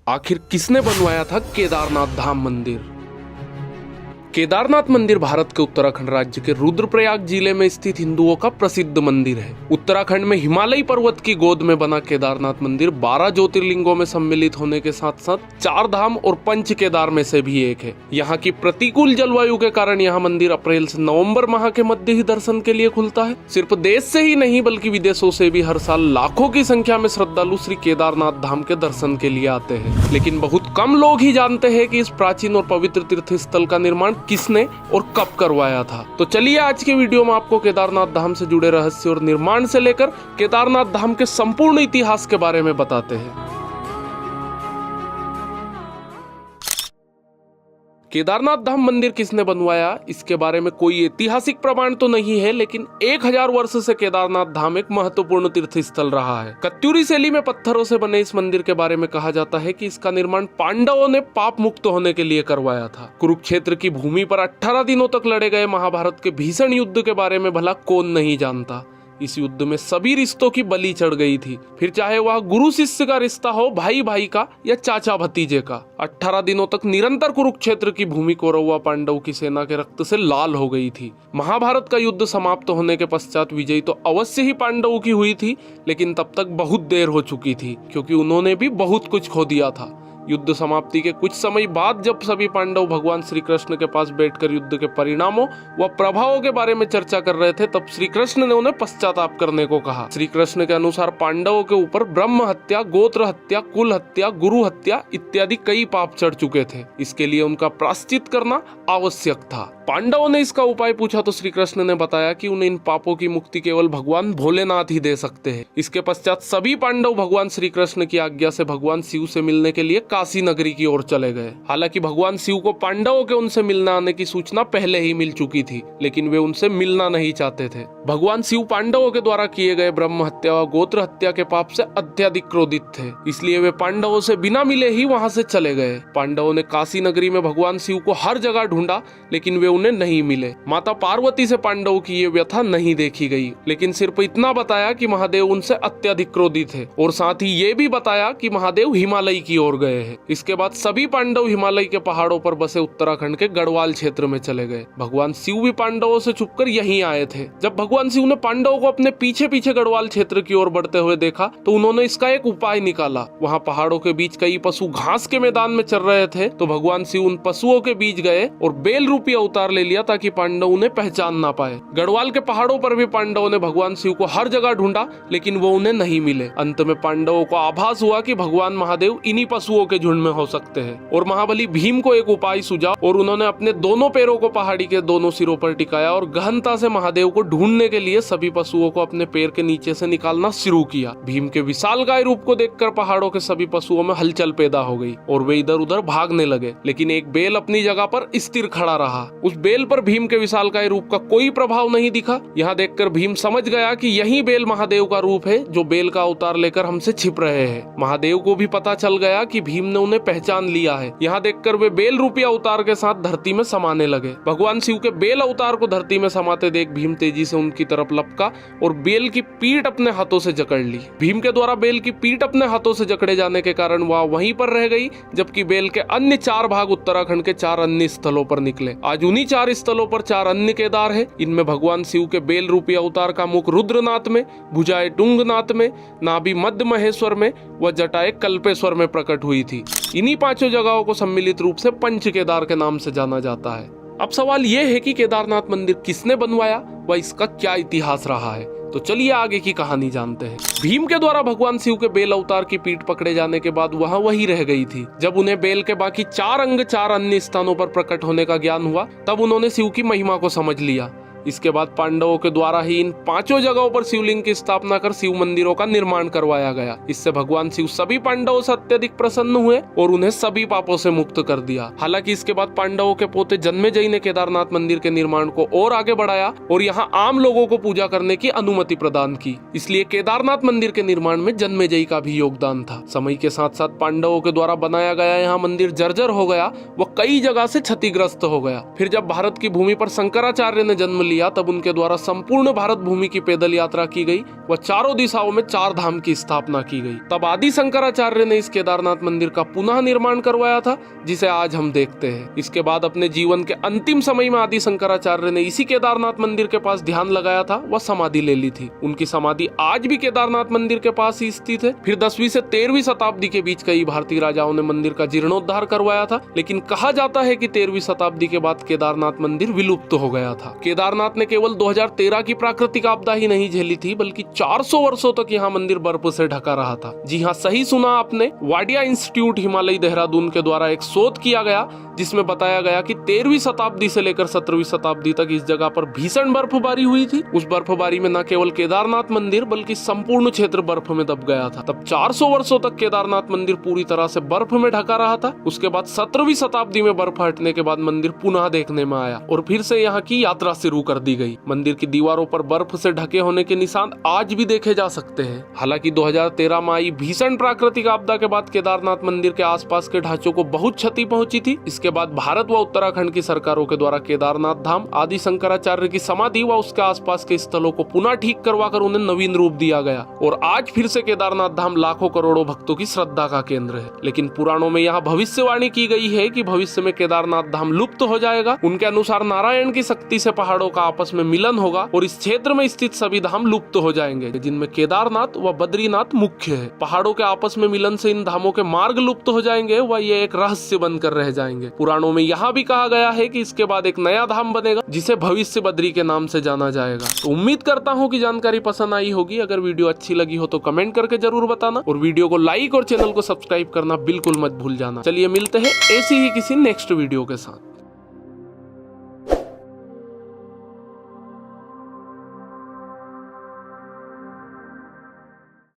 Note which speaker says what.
Speaker 1: आखिर किसने बनवाया था केदारनाथ धाम मंदिर? केदारनाथ मंदिर भारत के उत्तराखंड राज्य के रुद्रप्रयाग जिले में स्थित हिंदुओं का प्रसिद्ध मंदिर है। उत्तराखंड में हिमालयी पर्वत की गोद में बना केदारनाथ मंदिर 12 ज्योतिर्लिंगों में सम्मिलित होने के साथ साथ 4 धाम और 5 केदार में से भी एक है। यहाँ की प्रतिकूल जलवायु के कारण यह मंदिर अप्रैल से नवंबर माह के मध्य ही दर्शन के लिए खुलता है। सिर्फ देश से ही नहीं बल्कि विदेशों से भी हर साल लाखों की संख्या में श्रद्धालु श्री केदारनाथ धाम के दर्शन के लिए आते हैं। लेकिन बहुत कम लोग ही जानते हैं कि इस प्राचीन और पवित्र तीर्थ स्थल का निर्माण किसने और कब करवाया था। तो चलिए आज के वीडियो में आपको केदारनाथ धाम से जुड़े रहस्य और निर्माण से लेकर केदारनाथ धाम के संपूर्ण इतिहास के बारे में बताते हैं। केदारनाथ धाम मंदिर किसने बनवाया, इसके बारे में कोई ऐतिहासिक प्रमाण तो नहीं है, लेकिन 1000 वर्ष से केदारनाथ धाम एक महत्वपूर्ण तीर्थ स्थल रहा है। कत्यूरी शैली में पत्थरों से बने इस मंदिर के बारे में कहा जाता है कि इसका निर्माण पांडवों ने पाप मुक्त होने के लिए करवाया था। कुरुक्षेत्र की भूमि पर 18 दिनों तक लड़े गए महाभारत के भीषण युद्ध के बारे में भला कौन नहीं जानता। इस युद्ध में सभी रिश्तों की बलि चढ़ गई थी, फिर चाहे वह गुरु शिष्य का रिश्ता हो, भाई भाई का या चाचा भतीजे का। 18 दिनों तक निरंतर कुरुक्षेत्र की भूमि कौरव व पांडव की सेना के रक्त से लाल हो गई थी। महाभारत का युद्ध समाप्त होने के पश्चात विजयी तो अवश्य ही पांडवों की हुई थी, लेकिन तब तक बहुत देर हो चुकी थी क्योंकि उन्होंने भी बहुत कुछ खो दिया था। युद्ध समाप्ति के कुछ समय बाद जब सभी पांडव भगवान श्री कृष्ण के पास बैठकर युद्ध के परिणामों व प्रभावों के बारे में चर्चा कर रहे थे, तब श्री कृष्ण ने उन्हें पश्चाताप करने को कहा। श्री कृष्ण के अनुसार पांडवों के ऊपर ब्रह्म हत्या, गोत्र हत्या, कुल हत्या, गुरु हत्या इत्यादि कई पाप चढ़ चुके थे। इसके लिए उनका प्रायश्चित करना आवश्यक था। पांडवों ने इसका उपाय पूछा तो श्री कृष्ण ने बताया कि उन्हें इन पापों की मुक्ति केवल भगवान भोलेनाथ ही दे सकते हैं। इसके पश्चात सभी पांडव भगवान श्री कृष्ण की आज्ञा से भगवान शिव से मिलने के लिए काशी नगरी की ओर चले गए। हालांकि भगवान शिव को पांडवों के उनसे मिलने आने की सूचना पहले ही मिल चुकी थी, लेकिन वे उनसे मिलना नहीं चाहते थे। भगवान शिव पांडवों के द्वारा किए गए ब्रह्म हत्या व गोत्र हत्या के पाप से अत्यधिक क्रोधित थे, इसलिए वे पांडवों से बिना मिले ही वहां से चले गए। पांडवों ने काशी नगरी में भगवान शिव को हर जगह ढूंढा, लेकिन वे उन्हें नहीं मिले। माता पार्वती से पांडवों की ये व्यथा नहीं देखी गई, लेकिन सिर्फ इतना बताया कि महादेव उनसे अत्यधिक क्रोधित है और साथ ही ये भी बताया कि महादेव हिमालय की ओर गए हैं। इसके बाद सभी पांडव हिमालय के पहाड़ों पर बसे उत्तराखंड के गढ़वाल क्षेत्र में चले गए। भगवान शिव भी पांडवों से छुपकर यहीं आए थे। जब भगवान शिव ने पांडवों को अपने पीछे पीछे गढ़वाल क्षेत्र की ओर बढ़ते हुए देखा तो उन्होंने इसका एक उपाय निकाला। वहाँ पहाड़ों के बीच कई पशु घास के मैदान में चल रहे थे, तो भगवान शिव उन पशुओं के बीच गए और बेल रूपी अवतार ले लिया ताकि पांडव उन्हें पहचान ना पाए। गढ़वाल के पहाड़ों पर भी पांडवों ने भगवान शिव को हर जगह ढूंढा, लेकिन वो उन्हें नहीं मिले। अंत में पांडवों को आभास हुआ कि भगवान महादेव इन्हीं पशुओं के झुंड में हो सकते हैं और महाबली भीम को एक उपाय सूझा और उन्होंने अपने दोनों पैरों को पहाड़ी के दोनों सिरों पर टिकाया और गहनता से महादेव को ढूंढने के लिए सभी पशुओं को अपने पैर के नीचे से निकालना शुरू किया। भीम के विशालकाय रूप को देखकर पहाड़ों के सभी पशुओं में हलचल पैदा हो गई और वे इधर उधर भागने लगे, लेकिन एक बेल अपनी जगह पर स्थिर खड़ा रहा। उस बेल पर भीम के विशालकाय रूप का कोई प्रभाव नहीं दिखा। यहाँ देखकर भीम समझ गया कि यही बेल महादेव का रूप है जो बेल का अवतार लेकर हमसे छिप रहे हैं। महादेव को भी पता चल गया कि भीम ने उन्हें पहचान लिया है। यहाँ देखकर वे बेल रूपी अवतार के साथ धरती में समाने लगे। भगवान शिव के बेल अवतार को धरती में समाते देख भीम तेजी से उनकी तरफ लपका और बेल की पीठ अपने हाथों से जकड़ ली। भीम के द्वारा बेल की पीठ अपने हाथों से जकड़े जाने के कारण वह वहीं पर रह गई, जबकि बेल के अन्य 4 भाग उत्तराखंड के 4 अन्य स्थलों पर निकले। आज उन्हीं 4 स्थलों पर 4 अन्य केदार है। इनमें भगवान शिव के बेल रूपी अवतार का मुख रुद्रनाथ में, भुजाएं टुंगनाथ में, नाभि मध्य महेश्वर में व जटाएं कल्पेश्वर में प्रकट हुई थी। इन्हीं 5 जगहों को सम्मिलित रूप से पंच केदार के नाम से जाना जाता है। अब सवाल यह है कि केदारनाथ मंदिर किसने बनवाया व इसका क्या इतिहास रहा है। तो चलिए आगे की कहानी जानते हैं। भीम के द्वारा भगवान शिव के बेल अवतार की पीठ पकड़े जाने के बाद वहां वही रह गई थी। जब उन्हें बेल के बाकी 4 अंग 4 अन्य स्थानों पर प्रकट होने का ज्ञान हुआ, तब उन्होंने शिव की महिमा को समझ लिया। इसके बाद पांडवों के द्वारा ही इन 5 जगहों पर शिवलिंग की स्थापना कर शिव मंदिरों का निर्माण करवाया गया। इससे भगवान शिव सभी पांडवों से अत्यधिक प्रसन्न हुए और उन्हें सभी पापों से मुक्त कर दिया। हालांकि इसके बाद पांडवों के पोते जन्मेजय ने केदारनाथ मंदिर के निर्माण को और आगे बढ़ाया और यहाँ आम लोगों को पूजा करने की अनुमति प्रदान की। इसलिए केदारनाथ मंदिर के निर्माण में जन्मेजय का भी योगदान था। समय के साथ साथ पांडवों के द्वारा बनाया गया यहाँ मंदिर जर्जर हो गया व कई जगह से क्षतिग्रस्त हो गया। फिर जब भारत की भूमि पर शंकराचार्य ने जन्म लिया तब उनके द्वारा संपूर्ण भारत भूमि की पैदल यात्रा की गई व चारों दिशाओं में 4 धाम की स्थापना की गई। तब आदि शंकराचार्य ने इस केदारनाथ मंदिर का पुनः निर्माण करवाया था, जिसे आज हम देखते हैं। इसके बाद अपने जीवन के अंतिम समय में आदि शंकराचार्य ने इसी केदारनाथ मंदिर के पास ध्यान लगाया था व समाधि ले ली थी। उनकी समाधि आज भी केदारनाथ मंदिर के पास ही स्थित है। फिर 10वीं से 13वीं शताब्दी के बीच कई भारतीय राजाओं ने मंदिर का जीर्णोद्धार करवाया था, लेकिन कहा जाता है कि 13वीं शताब्दी के बाद केदारनाथ मंदिर विलुप्त हो गया था। केदारनाथ ने केवल 2013 की प्राकृतिक आपदा ही नहीं झेली थी, बल्कि 400 वर्षों तक यहाँ मंदिर बर्फ से ढका रहा था। जी हाँ, सही सुना आपने। वाडिया इंस्टीट्यूट हिमालय देहरादून के द्वारा एक शोध किया गया जिसमें बताया गया कि 13वीं शताब्दी से लेकर 17वीं शताब्दी तक इस जगह पर भीषण बर्फबारी हुई थी। उस बर्फबारी में न केवल केदारनाथ मंदिर बल्कि संपूर्ण क्षेत्र बर्फ में दब गया था। तब 400 वर्षों तक केदारनाथ मंदिर पूरी तरह से बर्फ में ढका रहा था। उसके बाद 17वीं शताब्दी में बर्फ हटने के बाद मंदिर पुनः देखने में आया और फिर से यहाँ की यात्रा शुरू कर दी गई। मंदिर की दीवारों पर बर्फ से ढके होने के निशान आज भी देखे जा सकते हैं। हालांकि 2013 में आई भीषण प्राकृतिक आपदा के बाद केदारनाथ मंदिर के आसपास के ढांचों को बहुत क्षति पहुंची थी। इसके बाद भारत व उत्तराखंड की सरकारों के द्वारा केदारनाथ धाम, आदि शंकराचार्य की समाधि व उसके आसपास के स्थलों को पुनः ठीक करवाकर उन्हें नवीन रूप दिया गया और आज फिर से केदारनाथ धाम लाखों करोड़ों भक्तों की श्रद्धा का केंद्र है। लेकिन पुराणों में यहाँ भविष्यवाणी की गई है कि भविष्य में केदारनाथ धाम लुप्त हो जाएगा। उनके अनुसार नारायण की शक्ति से पहाड़ों का आपस में मिलन होगा और इस क्षेत्र में स्थित सभी धाम लुप्त हो जाएंगे, जिनमें केदारनाथ व बद्रीनाथ मुख्य है। पहाड़ों के आपस में मिलन से इन धामों के मार्ग लुप्त हो जाएंगे व ये एक रहस्य बनकर रह जाएंगे। पुराणों में यहाँ भी कहा गया है कि इसके बाद एक नया धाम बनेगा जिसे भविष्य बद्री के नाम से जाना जाएगा। तो उम्मीद करता हूँ कि जानकारी पसंद आई होगी। अगर वीडियो अच्छी लगी हो तो कमेंट करके जरूर बताना और वीडियो को लाइक और चैनल को सब्सक्राइब करना बिल्कुल मत भूल जाना। चलिए मिलते हैं ऐसी ही किसी नेक्स्ट वीडियो के साथ।